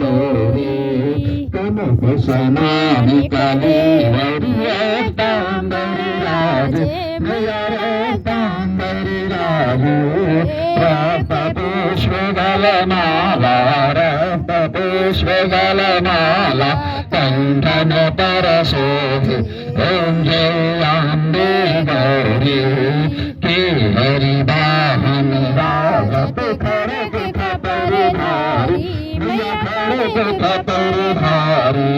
गौरी तुम कुसुमानि कलिवरियताम्बरि राजे मैया रे ताम्बरि राजे रक्तपुष्पगलमाला रक्तपुष्पगलमाला कंठन परशोभि ॐ जयाम्बे गौरी केहरि वाहन राजत खड़ग खपरधारी खड़ग खपरधारी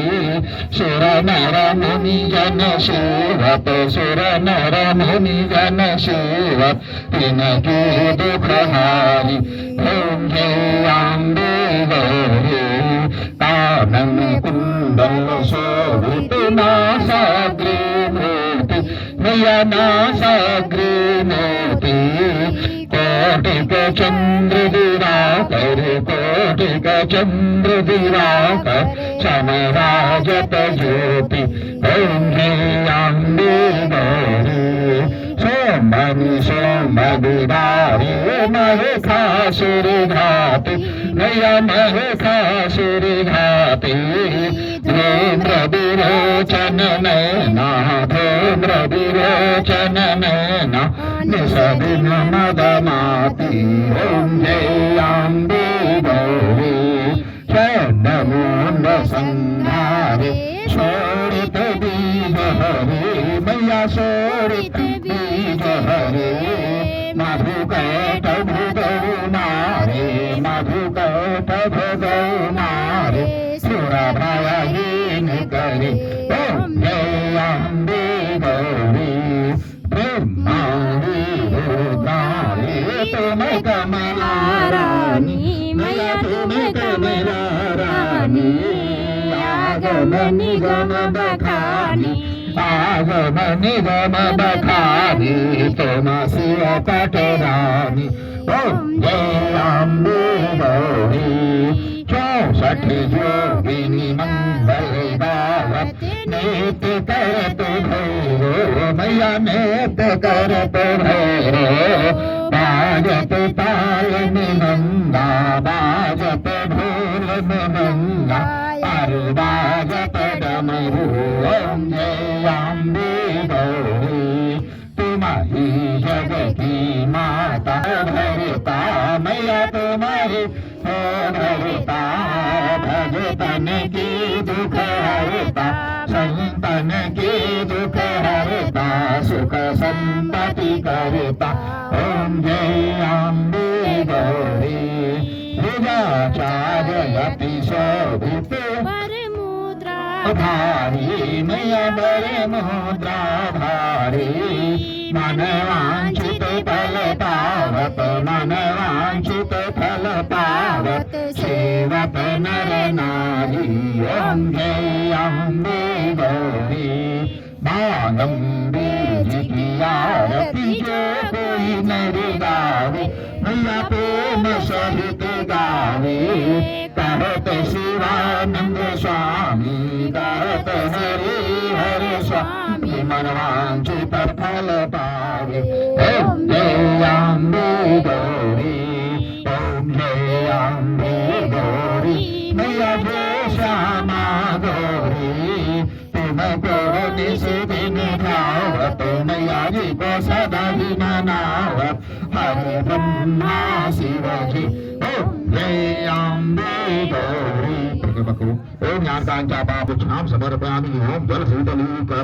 सुर नर मुनि जन सेवत सुर नर मुनि जन सेवत तिनके दुख हारी ॐ जयाम्बे गौरी कानन कुंडल शोभित नासाग्रे मूर्ति मैया नासाग्रे मूर्ति कोटिक चंद्र दिवाकर कोटिक चंद्र दिवाकर समराजत ज्योति ॐ जयाम्बे गौरी सोमनि सोमदिवारी महसासुर घाति मैया महसासुर घाति धूम्र विरोचन नैना धूम्र विरोचन नैना निषदिन मदमाति ॐ जयाम्बे गौरी चण्डमुण्ड संहारे शोणित बीज हरे मैया शोणित बीज हरे मधुकैट भुगौनारे मधुकैट भुगौनारे सुरभयहीन करे ॐ जयाम्बे गौरी ब्रह्माणि रुद्राणि तुम कमला रानी मैया तुम कमला रानी आगम निगम बखानी आगम निगम बखानी तुम शिव कटरानी ॐ जयाम्बे गौरी 64 जोगिनी मंगल दावत नित्य करत भैरो मैया नित्य करत भैरो बाजत ताल निनंदा बाजत ढोल निनंदा अरे बाजत डमरू ॐ जयाम्बे गौरी तुम्हारी जग की माता भरता मैया तुम्हारी भरता भगतन की दुख हरता संतन की दुख हरता सुख संपत्ति करता ॐ जयाम्बे गौरी हृदाचार्यति शोभित धारी मैया बड़े मुद्राधारी मन वांछित फल पावत मन वांछित फल पावत सेवत नर नारी ॐ जयाम्बे गौरी मानम बीज की आरती जो कोई नर गावे मैया प्रेम सहित गावे कहत शिवानंद स्वामी कहत हरि हर स्वामी मन वांछित फल पावे ॐ जयाम्बे गौरी ॐ जयाम्बे गौरी मैया जय श्यामा गौरी तुमको निस दिन भावत मैया जी को सदा ही मनावत हरे ब्रह्मा शिव जी ॐ जयाम्बे गौरी ओम ज्ञानदान च पापुच्छाम समर्पयामि ओम जल शीतलीकरण